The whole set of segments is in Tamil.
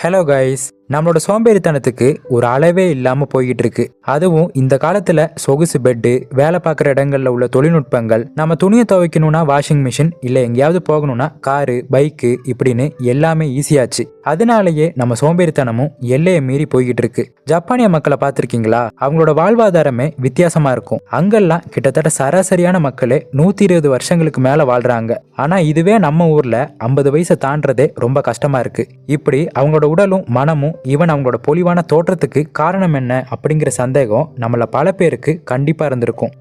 ஹலோ கைஸ், நம்மளோட சோம்பேறித்தனத்துக்கு ஒரு அளவே இல்லாமல் போய்கிட்டு இருக்கு. அதுவும் இந்த காலத்தில் சொகுசு பெட்டு, வேலை பார்க்குற இடங்கள்ல உள்ள தொழில்நுட்பங்கள், நம்ம துணியை துவைக்கணும்னா வாஷிங் மிஷின், இல்லை எங்கேயாவது போகணும்னா காரு, பைக்கு இப்படின்னு எல்லாமே ஈஸியாச்சு. அதனாலேயே நம்ம சோம்பேறித்தனமும் எல்லையை மீறி போய்கிட்டு இருக்கு. ஜப்பானிய மக்களை பார்த்துருக்கீங்களா? அவங்களோட வாழ்வாதாரமே வித்தியாசமா இருக்கும். அங்கெல்லாம் கிட்டத்தட்ட சராசரியான மக்களே 120 வருஷங்களுக்கு மேல வாழ்றாங்க. ஆனா இதுவே நம்ம ஊர்ல 50 வயசை தாண்டதே ரொம்ப கஷ்டமா இருக்கு. இப்படி அவங்களோட உடலும் மனமும் ஈவன் அவங்களோட பொலிவான தோற்றத்துக்கு காரணம் என்ன அப்படிங்கிற சந்தேகம் நம்மள பல பேருக்கு கண்டிப்பா இருந்திருக்கும்.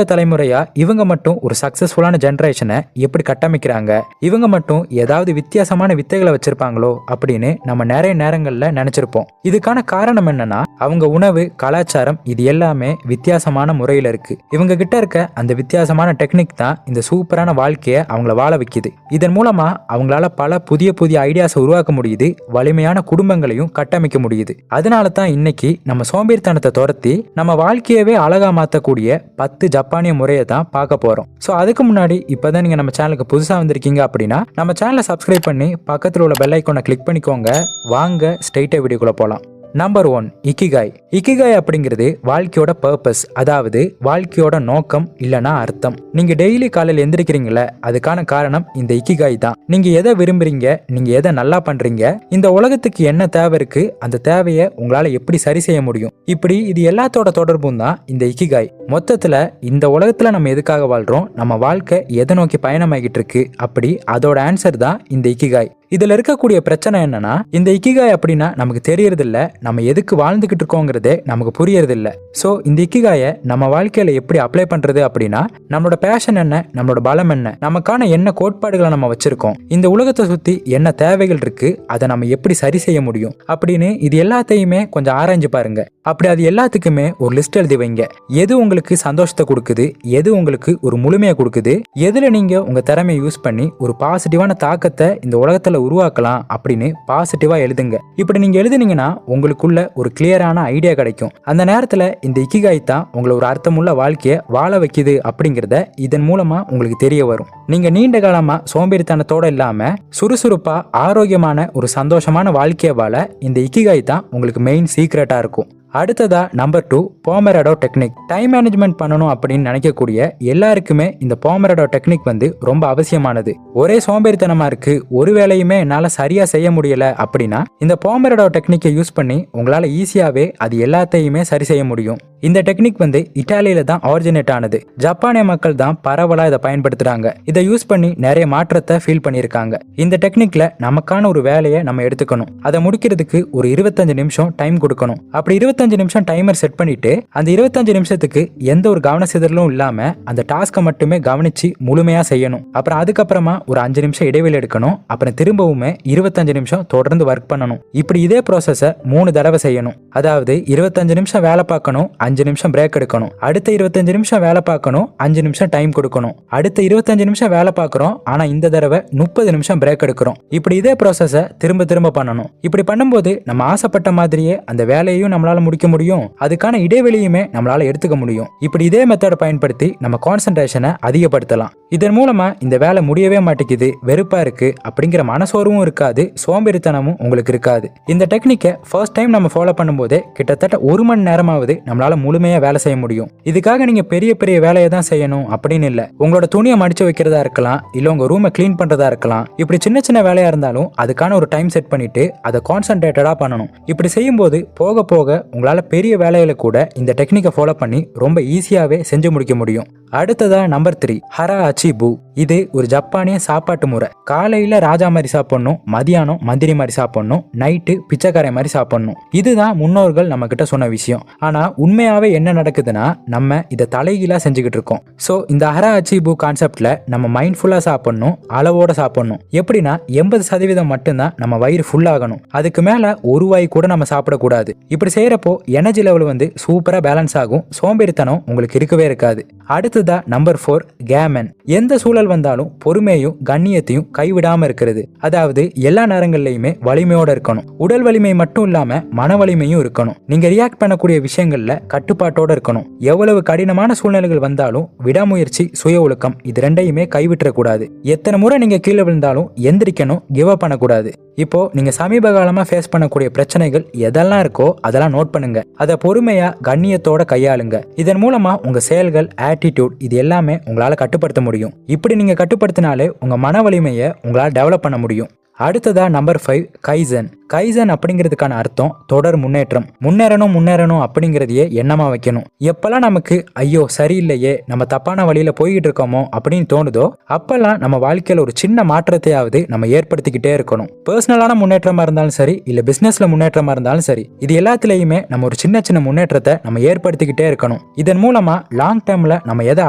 தலைமுறையா இவங்க மட்டும் ஒரு சக்சஸ்ஃபுல்லான ஜெனரேஷனை எப்படி கட்டமைக்கிறாங்க, இவங்க மட்டும் ஏதாவது வித்தியாசமான வித்தைகளை வச்சிருப்பாங்களோ அப்படின்னு நம்ம நிறைய நேரங்கள்ல நினைச்சிருப்போம். இதுக்கான காரணம் என்னன்னா அவங்க உணவு, கலாச்சாரம் இது எல்லாமே வித்தியாசமான முறையில இருக்கு. இவங்க கிட்ட இருக்க அந்த வித்தியாசமான டெக்னிக் தான் இந்த சூப்பரான வாழ்க்கையை அவங்கள வாழ வைக்குது. இதன் மூலமா அவங்களால பல புதிய ஐடியாஸை உருவாக்க முடியுது, வலிமையான குடும்பங்களையும் கட்டமைக்க முடியுது. அதனால தான் இன்னைக்கு நம்ம சோம்பேறித்தனத்தை துரத்தி நம்ம வாழ்க்கையவே அழகா மாற்றக்கூடிய 10 ஜப்பானிய முறையை தான் பார்க்க போறோம். ஸோ அதுக்கு முன்னாடி இப்பதான் நீங்க நம்ம சேனலுக்கு புதுசா வந்திருக்கீங்க அப்படின்னா நம்ம சேனலை சப்ஸ்கிரைப் பண்ணி பக்கத்தில் உள்ள பெல் ஐக்கானை கிளிக் பண்ணிக்கோங்க. வாங்க ஸ்ட்ரெயிட்டா வீடியோக்குள்ள போலாம். Number 1, ikigai. இக்கிகாய் அப்படிங்கிறது வாழ்க்கையோட பர்பஸ், அதாவது வாழ்க்கையோட நோக்கம் இல்லனா அர்த்தம். நீங்க டெய்லி காலையில் எந்திரிக்கிறீங்களே, அதுக்கான காரணம் இந்த இக்கிகாய் தான். நீங்க எதை விரும்புறீங்க, நீங்க எதை நல்லா பண்றீங்க, இந்த உலகத்துக்கு என்ன தேவை இருக்கு, அந்த தேவையை உங்களால எப்படி சரி செய்ய முடியும், இப்படி இது எல்லாத்தோட தொடர்பும் தான் இந்த இக்கிகாய். மொத்தத்துல இந்த உலகத்துல நம்ம எதுக்காக வாழ்றோம், நம்ம வாழ்க்கை எதை நோக்கி பயணமாகிட்டு இருக்கு, அப்படி அதோட ஆன்சர் தான் இந்த இக்கிகாய். இதுல இருக்கக்கூடிய பிரச்சனை என்னன்னா, இந்த இக்கிகாய் அப்படின்னா நமக்கு தெரியறது இல்ல, நம்ம எதுக்கு வாழ்ந்துகிட்டு இருக்கோங்கிறதே நமக்கு புரியறது இல்ல. சோ இந்த இக்கிகாயை நம்ம வாழ்க்கையில எப்படி அப்ளை பண்றது அப்படின்னா, நம்மளோட பேஷன் என்ன, நம்மளோட பலம் என்ன, நமக்கான என்ன கோட்பாடுகளை நம்ம வச்சிருக்கோம், இந்த உலகத்தை சுத்தி என்ன தேவைகள் இருக்கு, அதை நம்ம எப்படி சரி செய்ய முடியும் அப்படின்னு இது எல்லாத்தையுமே கொஞ்சம் ஆராய்ஞ்சு பாருங்க. அப்படி அது எல்லாத்துக்குமே ஒரு லிஸ்ட் எழுதி வைங்க. எது உங்களுக்கு சந்தோஷத்தை கொடுக்குது, எது உங்களுக்கு ஒரு முழுமையை கொடுக்குது, எதுல நீங்க உங்க திறமையை யூஸ் பண்ணி ஒரு பாசிட்டிவான தாக்கத்தை இந்த உலகத்துல உருவாக்கலாம் அப்படின்னு பாசிட்டிவா எழுதுங்க. இப்படி நீங்க எழுதுனீங்கன்னா உங்களுக்குள்ள ஒரு கிளியரான ஐடியா கிடைக்கும். அந்த நேரத்துல இந்த இக்கிகாய் தான் உங்களை ஒரு அர்த்தமுள்ள வாழ்க்கையை வாழ வைக்குது அப்படிங்கறத இதன் மூலமா உங்களுக்கு தெரிய வரும். நீங்க நீண்ட காலமா சோம்பேறித்தனத்தோட இல்லாம சுறுசுறுப்பா ஆரோக்கியமான ஒரு சந்தோஷமான வாழ்க்கையை வாழ இந்த இக்கிகாய் தான் உங்களுக்கு மெயின் சீக்ரெட்டா இருக்கும். அடுத்ததா நம்பர் 2, போமரடோ டெக்னிக். டைம் மேனேஜ்மெண்ட் பண்ணணும் அப்படின்னு நினைக்கக்கூடிய எல்லாருக்குமே இந்த போமரடோ டெக்னிக் ரொம்ப அவசியமானது. ஒரே சோம்பேறித்தனமா இருக்கு, ஒரு வேலையுமே என்னால சரியா செய்ய முடியல அப்படின்னா இந்த போமரடோ டெக்னிக்கை யூஸ் பண்ணி உங்களால ஈஸியாவே அது எல்லாத்தையுமே சரி செய்ய முடியும். இந்த டெக்னிக் இட்டாலியில தான் ஆரிஜினேட் ஆனது. ஜப்பானிய மக்கள் தான் பரவலா இதை பயன்படுத்துறாங்க. இதை யூஸ் பண்ணி நிறைய மாற்றத்தை ஃபீல் பண்ணியிருக்காங்க. இந்த டெக்னிக்ல நமக்கான ஒரு வேலையை நம்ம எடுத்துக்கணும். அதை முடிக்கிறதுக்கு ஒரு 25 நிமிஷம் டைம் கொடுக்கணும். அப்படி 25 நிமிஷம் டைமர் செட் பண்ணிட்டு அந்த 25 நிமிஷத்துக்கு எந்த ஒரு கவன சிதறலும் இல்லாம அந்த டாஸ்கை மட்டுமே கவனிச்சு முழுமையா செய்யணும். அப்புறம் அதுக்கப்புறமா ஒரு 5 நிமிஷம் இடைவெளி எடுக்கணும். அப்புறம் திரும்பவுமே 25 நிமிஷம் தொடர்ந்து ஒர்க் பண்ணணும். இப்படி இதே ப்ராசஸை 3 தடவை செய்யணும். அதாவது 25 நிமிஷம் வேலை பார்க்கணும், 5 நிமிஷம் பிரேக் எடுக்கணும், அடுத்த 25 நிமிஷம் வேலை பார்க்கணும், 5 நிமிஷம் டைம் கொடுக்கணும், அடுத்த 25 நிமிஷம் வேலை பார்க்கறோம், ஆனா இந்த தடவை 30 நிமிஷம் பிரேக் எடுக்கிறோம். இப்படி இதே ப்ராசஸை திரும்ப பண்ணணும். இப்படி பண்ணும்போது நம்ம ஆசைப்பட்ட மாதிரியே அந்த வேலையையும் நம்மளால முடிக்க முடியும், அதுக்கான இடைவெளியுமே நம்மளால எடுத்துக்க முடியும். இப்படி இதே மெத்தடை பயன்படுத்தி நம்ம கான்சென்ட்ரேஷனை அதிகப்படுத்தலாம். இதன் மூலமா இந்த வேலை முடியவே மாட்டேங்குது, வெறுப்பா இருக்கு அப்படிங்கிற மனசோர்வும் இருக்காது, சோம்பேறித்தனமும் உங்களுக்கு இருக்காது. இந்த டெக்னிக்கை ஃபர்ஸ்ட் டைம் நம்ம ஃபாலோ பண்ணும்போதே கிட்டத்தட்ட 1 மணி நேரமாவது நம்மளால முழுமையா வேலை செய்ய முடியும். இதுக்காக நீங்க பெரிய வேலையை தான் செய்யணும் அப்படின்னு இல்ல. உங்களோட துணியை மடிச்சு வைக்கிறதா இருக்கலாம், இல்ல உங்க ரூமை கிளீன் பண்றதா இருக்கலாம். இப்படி சின்ன வேலையா இருந்தாலும் அதுக்கான ஒரு டைம் செட் பண்ணிட்டு அதை கான்சென்ட்ரேட்டடா பண்ணணும். இப்படி செய்யும்போது போக உங்களால பெரிய வேலைகளை கூட இந்த டெக்னிக்கை ஃபாலோ பண்ணி ரொம்ப ஈஸியாவே செஞ்சு முடிக்க முடியும். அடுத்ததா நம்பர் 3, ஹரா அச்சிபு. இது ஒரு ஜப்பானிய சாப்பாட்டு முறை. காலையில ராஜா மாதிரி சாப்பிடணும், மதியானம் மந்திரி மாதிரி சாப்பிடணும், நைட்டு பிச்சைக்காரை மாதிரி சாப்பிடணும். இதுதான் முன்னோர்கள் நம்ம கிட்ட சொன்ன விஷயம். ஆனா உண்மையாவே என்ன நடக்குதுன்னா நம்ம இதை தலைகீழா செஞ்சுக்கிட்டு இருக்கோம். ஸோ இந்த ஹரா அச்சிபு கான்செப்ட்ல நம்ம மைண்ட்ஃபுல்லா சாப்பிடணும், அளவோட சாப்பிடணும். எப்படின்னா 80% மட்டும்தான் நம்ம வயிறு ஃபுல் ஆகணும், அதுக்கு மேல ஒரு வாய் கூட நம்ம சாப்பிடக்கூடாது. இப்படி செய்யறப்போ எனர்ஜி லெவல் சூப்பரா பேலன்ஸ் ஆகும், சோம்பேறித்தனம் உங்களுக்கு இருக்கவே இருக்காது. அடுத்ததா நம்பர் 4 கேமன். எந்த சூழல் வந்தாலும் பொறுமையும் கண்ணியத்தையும் கைவிடாம இருக்கிறது. அதாவது எல்லா நேரங்கள்லயுமே வலிமையோட இருக்கணும். உடல் வலிமை மட்டும் இல்லாம மன வலிமையும் இருக்கணும். நீங்க ரியாக்ட் பண்ணக்கூடிய விஷயங்கள்ல கட்டுப்பாட்டோட இருக்கணும். எவ்வளவு கடினமான சூழ்நிலைகள் வந்தாலும் விடாமுயற்சி, சுய ஒழுக்கம் இது ரெண்டையுமே கைவிட்டுற கூடாது. எத்தனை முறை நீங்க கீழே விழுந்தாலும் எந்திரிக்கணும், கிவ் அப் பண்ணக்கூடாது. இப்போ நீங்க சமீப காலமா ஃபேஸ் பண்ணக்கூடிய பிரச்சனைகள் எதெல்லாம் இருக்கோ அதெல்லாம் நோட் பண்ணுங்க. அதை பொறுமையா கண்ணியத்தோட கையாளுங்க. இதன் மூலமா உங்க செயல்கள், ஆட்டிடியூட் இது எல்லாமே உங்களால கட்டுப்படுத்த முடியும். இப்படி நீங்க கட்டுப்படுத்தினாலே உங்க மன வலிமையை உங்களால டெவலப் பண்ண முடியும். அடுத்ததா நம்பர் 5 கைசன். கைசன் அப்படிங்கிறதுக்கான அர்த்தம் தொடர் முன்னேற்றம். முன்னேறணும் அப்படிங்கிறதையே எண்ணமா வைக்கணும். எப்பெல்லாம் நமக்கு ஐயோ சரியில்லையே, நம்ம தப்பான வழியில போய்கிட்டு இருக்கோமோ அப்படின்னு தோணுதோ அப்பெல்லாம் நம்ம வாழ்க்கையில ஒரு சின்ன மாற்றத்தையாவது நம்ம ஏற்படுத்திக்கிட்டே இருக்கணும். பர்சனலான முன்னேற்றமா இருந்தாலும் சரி, இல்ல பிசினஸ்ல முன்னேற்றமா இருந்தாலும் சரி, இது எல்லாத்திலையுமே நம்ம ஒரு சின்ன சின்ன முன்னேற்றத்தை நம்ம ஏற்படுத்திக்கிட்டே இருக்கணும். இதன் மூலமா லாங் டேர்ம்ல நம்ம எதை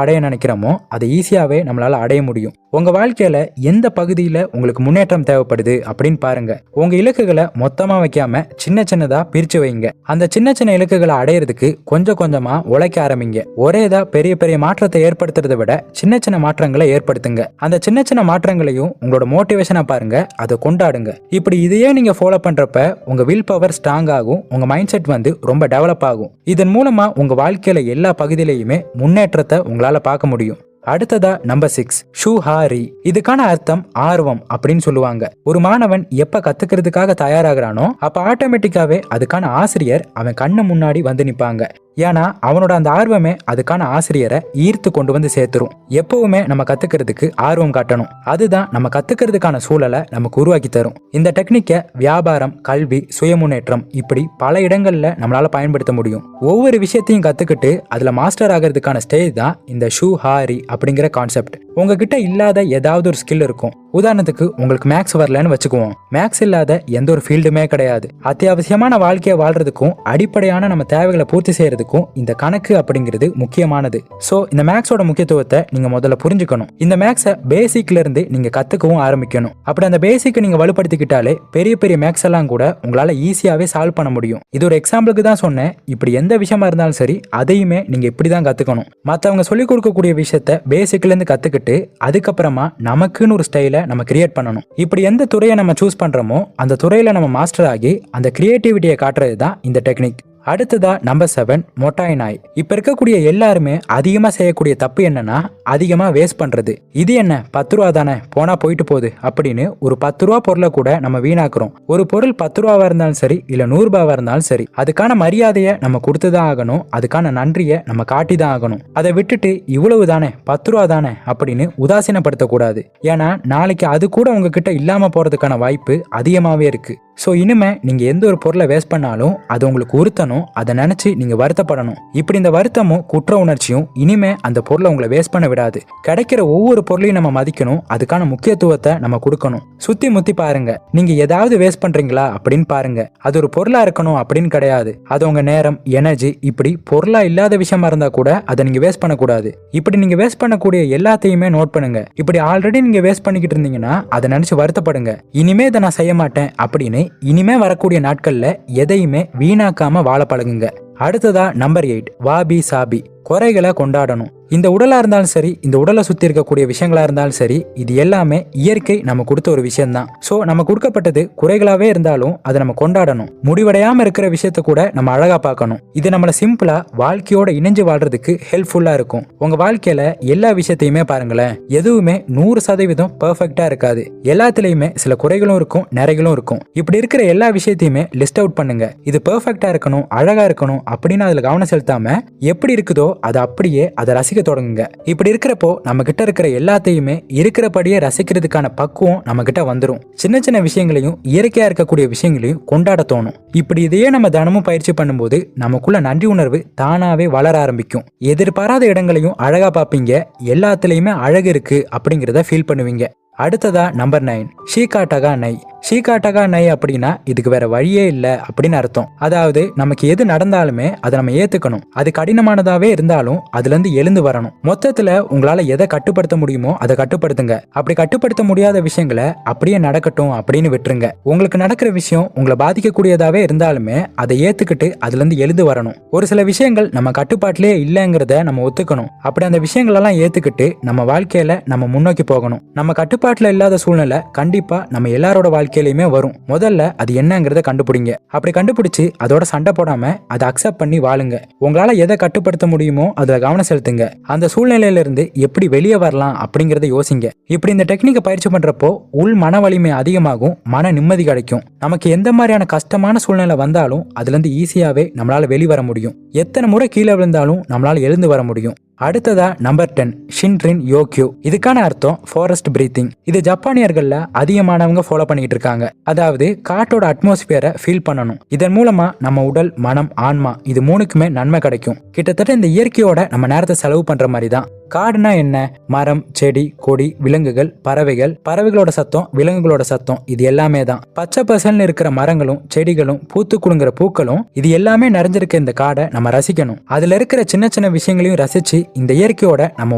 அடைய நினைக்கிறோமோ அதை ஈஸியாவே நம்மளால அடைய முடியும். உங்க வாழ்க்கையில எந்த பகுதியில உங்களுக்கு முன்னேற்றம் தேவைப்படுது அப்படின்னு பாருங்க. உங்க இலக்குகளை மொத்தமா வைக்காம சின்ன சின்னதா பிரிச்சு வைங்க. அந்த சின்ன சின்ன இலக்குகளை அடையிறதுக்கு கொஞ்சம் கொஞ்சமா உழைக்க ஆரம்பிங்க. ஒரேதா பெரிய பெரிய மாற்றத்தை ஏற்படுத்துறதை விட சின்ன சின்ன மாற்றங்களை ஏற்படுத்துங்க. அந்த சின்ன சின்ன மாற்றங்களையும் உங்களோட மோட்டிவேஷனா பாருங்க, அதை கொண்டாடுங்க. இப்படி இதையே நீங்க ஃபாலோ பண்றப்ப உங்க வில் பவர் ஸ்ட்ராங் ஆகும், உங்க மைண்ட் செட் ரொம்ப டெவலப் ஆகும். இதன் மூலமா உங்க வாழ்க்கையில எல்லா பகுதியிலையுமே முன்னேற்றத்தை உங்களால பார்க்க முடியும். அடுத்ததா நம்பர் 6 ஷூஹாரி. இதுக்கான அர்த்தம் ஆர்வம் அப்படின்னு சொல்லுவாங்க. ஒரு மாணவன் எப்ப கத்துக்கிறதுக்காக தயாராகிறானோ அப்ப ஆட்டோமேட்டிக்காவே அதுக்கான ஆசிரியர் அவன் கண்ணு முன்னாடி வந்து நிப்பாங்க. ஏன்னா அவனோட அந்த ஆர்வமே அதுக்கான ஆசிரியரை ஈர்த்து கொண்டு வந்து சேர்த்துரும். எப்பவுமே நம்ம கத்துக்கிறதுக்கு ஆர்வம் காட்டணும். அதுதான் நம்ம கத்துக்கிறதுக்கான சூழலை நமக்கு உருவாக்கி தரும். இந்த டெக்னிக்கை வியாபாரம், கல்வி, சுயமுன்னேற்றம் இப்படி பல இடங்கள்ல நம்மளால பயன்படுத்த முடியும். ஒவ்வொரு விஷயத்தையும் கத்துக்கிட்டு அதுல மாஸ்டர் ஆகிறதுக்கான ஸ்டேஜ் தான் இந்த ஷூஹாரி அப்படிங்கிற கான்செப்ட். உங்ககிட்ட இல்லாத ஏதாவது ஒரு ஸ்கில் இருக்கும். உதாரணத்துக்கு உங்களுக்கு மேக்ஸ் வரலன்னு வச்சுக்குவோம். மேக்ஸ் இல்லாத எந்த ஒரு ஃபீல்டுமே கிடையாது. அத்தியாவசியமான வாழ்க்கையை வாழ்றதுக்கும் அடிப்படையான நம்ம தேவைகளை பூர்த்தி செய்யறதுக்கும் இந்த கணக்கு அப்படிங்கிறது முக்கியமானது. சோ இந்த மேக்ஸோட முக்கியத்துவத்தை நீங்க முதல்ல புரிஞ்சுக்கணும். இந்த மேக்ஸை பேசிக்ல இருந்து நீங்க கத்துக்கவும் ஆரம்பிக்கணும். அப்படி அந்த பேசிக்கை நீங்க வலுப்படுத்திக்கிட்டாலே பெரிய பெரிய மேக்ஸ் எல்லாம் கூட உங்களால ஈஸியாவே சால்வ் பண்ண முடியும். இது ஒரு எக்ஸாம்பிளுக்கு தான் சொன்னேன். இப்படி எந்த விஷயமா இருந்தாலும் சரி அதையுமே நீங்க இப்படிதான் கத்துக்கணும். மத்தவங்க சொல்லிக் கொடுக்கக்கூடிய விஷயத்த பேசிக்ல இருந்து கத்துக்கிட்டு அதுக்கப்புறமா நமக்குன்னு ஒரு ஸ்டைல நம்ம கிரியேட் பண்ணணும். இப்படி எந்த துறையை நம்ம சூஸ் பண்றோமோ அந்த துறையில நம்ம மாஸ்டர் ஆகி அந்த கிரியேட்டிவிட்டியை காட்டுறது தான் இந்த டெக்னிக். அடுத்ததா நம்பர் 7 மொட்டாய் நாய். இப்ப இருக்கக்கூடிய எல்லாருமே அதிகமா செய்யக்கூடிய தப்பு என்னன்னா அதிகமா வேஸ்ட் பண்றது. இது என்ன 10 ரூபா தானே போனா போயிட்டு போகுது அப்படின்னு ஒரு 10 ரூபா பொருளை கூட நம்ம வீணாக்குறோம். ஒரு பொருள் 10 ரூபாவா இருந்தாலும் சரி, இல்ல 100 ரூபாவா இருந்தாலும் சரி, அதுக்கான மரியாதையை நம்ம கொடுத்துதான் ஆகணும். அதுக்கான நன்றியை நம்ம காட்டிதான் ஆகணும். அதை விட்டுட்டு இவ்வளவு தானே 10 ரூபா தானே அப்படின்னு உதாசீனப்படுத்தக்கூடாது. ஏன்னா நாளைக்கு அது கூட உங்ககிட்ட இல்லாம போறதுக்கான வாய்ப்பு அதிகமாவே இருக்கு. ஸோ இனிமே நீங்க எந்த ஒரு பொருளை வேஸ்ட் பண்ணாலும் அது உங்களுக்கு உறுத்தணும். அதை நினைச்சு நீங்க வருத்தப்படணும். இப்படி இந்த வருத்தமும் குற்ற உணர்ச்சியும் இனிமே அந்த பொருளை உங்களை வேஸ்ட் பண்ண விடாது. கிடைக்கிற ஒவ்வொரு பொருளையும் நம்ம மதிக்கணும். அதுக்கான முக்கியத்துவத்தை நம்ம கொடுக்கணும். சுத்தி முத்தி பாருங்க. நீங்க ஏதாவது வேஸ்ட் பண்றீங்களா அப்படின்னு பாருங்க. அது ஒரு பொருளா இருக்கணும் அப்படின்னு கிடையாது. அது உங்க நேரம், எனர்ஜி இப்படி பொருளா இல்லாத விஷயமா இருந்தா கூட அதை நீங்க வேஸ்ட் பண்ணக்கூடாது. இப்படி நீங்க வேஸ்ட் பண்ணக்கூடிய எல்லாத்தையுமே நோட் பண்ணுங்க. இப்படி ஆல்ரெடி நீங்க வேஸ்ட் பண்ணிக்கிட்டு இருந்தீங்கன்னா அதை நினைச்சு வருத்தப்படுங்க. இனிமே இதை நான் செய்ய மாட்டேன் அப்படின்னு இனிமே வரக்கூடிய நாட்கள்ல எதையுமே வீணாக்காம வாழ பழகுங்க. அடுத்ததா நம்பர் 8 வாபி சாபி. குறைகளை கொண்டாடணும். இந்த உடலா இருந்தாலும் சரி, இந்த உடலை சுத்தி இருக்கக்கூடிய விஷயங்களா இருந்தாலும் சரி, இது எல்லாமே இயற்கை நம்ம கொடுத்த ஒரு விஷயம் தான். சோ நம்ம கொடுக்கப்பட்டது குறைகளாவே இருந்தாலும் அதை நம்ம கொண்டாடணும். முடிவடையாம இருக்கிற விஷயத்த கூட நம்ம அழகா பார்க்கணும். இது நம்மள சிம்பிளா வாழ்க்கையோட இணைஞ்சு வாழ்றதுக்கு ஹெல்ப்ஃபுல்லா இருக்கும். உங்க வாழ்க்கையில எல்லா விஷயத்தையுமே பாருங்களேன், எதுவுமே 100% பெர்ஃபெக்ட்டா இருக்காது. எல்லாத்துலயுமே சில குறைகளும் இருக்கும், நிறைகளும் இருக்கும். இப்படி இருக்கிற எல்லா விஷயத்தையுமே லிஸ்ட் அவுட் பண்ணுங்க. இது பெர்ஃபெக்ட்டா இருக்கணும், அழகா இருக்கணும் அப்படின்னு அதுல கவனம் செலுத்தாம எப்படி இருக்குதோ அதை அப்படியே அதை ரசிக்க தொடங்குங்க. இப்படி இருக்கிறப்போ நம்ம கிட்ட இருக்கிற எல்லாத்தையுமே இருக்கிறபடியே ரசிக்கிறதுக்கான பக்குவம் நம்ம கிட்ட வந்துடும். சின்ன சின்ன விஷயங்களையும் இயற்கையா இருக்கக்கூடிய விஷயங்களையும் கொண்டாட தோணும். இப்படி இதையே நம்ம தினமும் பயிற்சி பண்ணும்போது நமக்குள்ள நன்றி உணர்வு தானாவே வளர ஆரம்பிக்கும். எதிர்பாராத இடங்களையும் அழகா பார்ப்பீங்க. எல்லாத்துலயுமே அழகு இருக்கு அப்படிங்கிறத ஃபீல் பண்ணுவீங்க. அடுத்ததா நம்பர் 9 ஷீகாட்டகா நை. ஷீகாட்டகா நை அப்படின்னா இதுக்கு வேற வழியே இல்லை அப்படின்னு அர்த்தம். அதாவது நமக்கு எது நடந்தாலுமே அதை நம்ம ஏத்துக்கணும். அது கடினமானதாவே இருந்தாலும் அதுல இருந்து எழுந்து வரணும். மொத்தத்துல உங்களால எதை கட்டுப்படுத்த முடியுமோ அதை கட்டுப்படுத்துங்க. அப்படி கட்டுப்படுத்த முடியாத விஷயங்களை அப்படியே நடக்கட்டும் அப்படின்னு விட்டுருங்க. உங்களுக்கு நடக்கிற விஷயம் உங்களை பாதிக்கக்கூடியதாவே இருந்தாலுமே அதை ஏத்துக்கிட்டு அதுல இருந்து எழுந்து வரணும். ஒரு சில விஷயங்கள் நம்ம கட்டுப்பாட்டிலே இல்லைங்கிறத நம்ம ஒத்துக்கணும். அப்படி அந்த விஷயங்கள் எல்லாம் ஏத்துக்கிட்டு நம்ம வாழ்க்கையில நம்ம முன்னோக்கி போகணும். நம்ம கட்டுப்பாட்டுல இல்லாத சூழ்நிலை கண்டிப்பா நம்ம எல்லாரோட வாழ்க்கையிலுமே வரும். முதல்ல அது என்னங்கிறத கண்டுபிடிங்க. அப்படி கண்டுபிடிச்சு அதோட சண்டை போடாம அதை அக்செப்ட் பண்ணி வாழுங்க. உங்களால எதை கட்டுப்படுத்த முடியுமோ அதுல கவனம் செலுத்துங்க. அந்த சூழ்நிலையில இருந்து எப்படி வெளியே வரலாம் அப்படிங்கறத யோசிங்க. இப்படி இந்த டெக்னிக்கை பயிற்சி பண்றப்போ உள் மன வலிமை அதிகமாகும், மன நிம்மதி கிடைக்கும். நமக்கு எந்த மாதிரியான கஷ்டமான சூழ்நிலை வந்தாலும் அதுல இருந்து ஈஸியாவே நம்மளால வெளிவர முடியும். எத்தனை முறை கீழே விழுந்தாலும் நம்மளால எழுந்து வர முடியும். அடுத்ததா நம்பர் 10 ஷின்ரின் யோக்யோ. இதுக்கான அர்த்தம் ஃபாரஸ்ட் பிரீத்திங். இது ஜப்பானியர்கள்ல அதிகமானவங்க ஃபாலோ பண்ணிட்டு இருக்காங்க. அதாவது காட்டோட அட்மாஸ்பியரை ஃபீல் பண்ணணும். இதன் மூலமா நம்ம உடல், மனம், ஆன்மா இது மூணுக்குமே நன்மை கிடைக்கும். கிட்டத்தட்ட இந்த இயற்கையோட நம்ம நேரத்தை செலவு பண்ற மாதிரி தான். காடுனா என்ன? மரம், செடி, கொடி, விலங்குகள், பறவைகள், பறவைகளோட சத்தம், விலங்குகளோட சத்தம், இது எல்லாமே தான். பச்சை பசல்னு இருக்கிற மரங்களும் செடிகளும் பூத்து குலுங்குற பூக்களும் இது எல்லாமே நிறைஞ்சிருக்க இந்த காடை நம்ம ரசிக்கணும். அதுல இருக்கிற சின்ன சின்ன விஷயங்களையும் ரசிச்சு இந்த இயற்கையோட நம்ம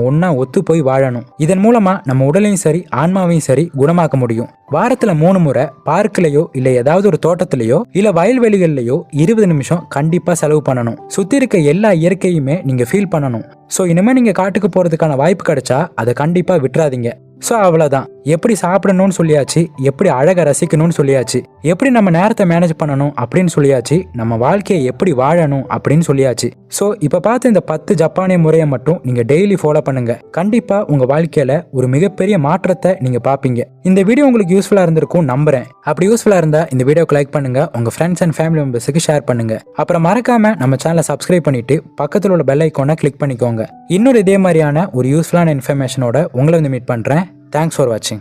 ஒன்னா ஒத்து போய் வாழணும். இதன் மூலமா நம்ம உடலையும் சரி ஆன்மாவையும் சரி குணமாக்க முடியும். வாரத்துல 3 முறை பார்க்லயோ இல்ல ஏதாவது ஒரு தோட்டத்திலேயோ இல்ல வயல்வெளிகள்லயோ 20 நிமிஷம் கண்டிப்பா செலவு பண்ணணும். சுத்தி இருக்க எல்லா இயற்கையுமே நீங்க ஃபீல் பண்ணணும். சோ இனிமே நீங்க காட்டுக்கு போறதுக்கான வாய்ப்பு கிடைச்சா அதை கண்டிப்பா விட்டுறாதீங்க. ஸோ அவ்வளோதான். எப்படி சாப்பிடணும்னு சொல்லியாச்சு, எப்படி அழகை ரசிக்கணும்னு சொல்லியாச்சு, எப்படி நம்ம நேரத்தை மேனேஜ் பண்ணணும் அப்படின்னு சொல்லியாச்சு, நம்ம வாழ்க்கையை எப்படி வாழணும் அப்படின்னு சொல்லியாச்சு. ஸோ இப்போ பார்த்து இந்த 10 ஜப்பானிய முறையை மட்டும் நீங்கள் டெய்லி ஃபாலோ பண்ணுங்க. கண்டிப்பாக உங்கள் வாழ்க்கையில் ஒரு மிகப்பெரிய மாற்றத்தை நீங்கள் பார்ப்பீங்க. இந்த வீடியோ உங்களுக்கு யூஸ்ஃபுல்லாக இருந்திருக்கும் நம்புறேன். அப்படி யூஸ்ஃபுல்லாக இருந்தால் இந்த வீடியோக்கு லைக் பண்ணுங்க, உங்கள் ஃப்ரெண்ட்ஸ் அண்ட் ஃபேமிலி மெம்பர்ஸுக்கு ஷேர் பண்ணுங்க. அப்புறம் மறக்காம நம்ம சேனலை சப்ஸ்கிரைப் பண்ணிட்டு பக்கத்தில் உள்ள பெல் ஐக்கானை கிளிக் பண்ணிக்கோங்க. இன்னொரு இதே மாதிரியான ஒரு யூஸ்ஃபுல்லான இன்ஃபர்மேஷனோட உங்களை வந்து மீட் பண்ணுறேன். Thanks for watching.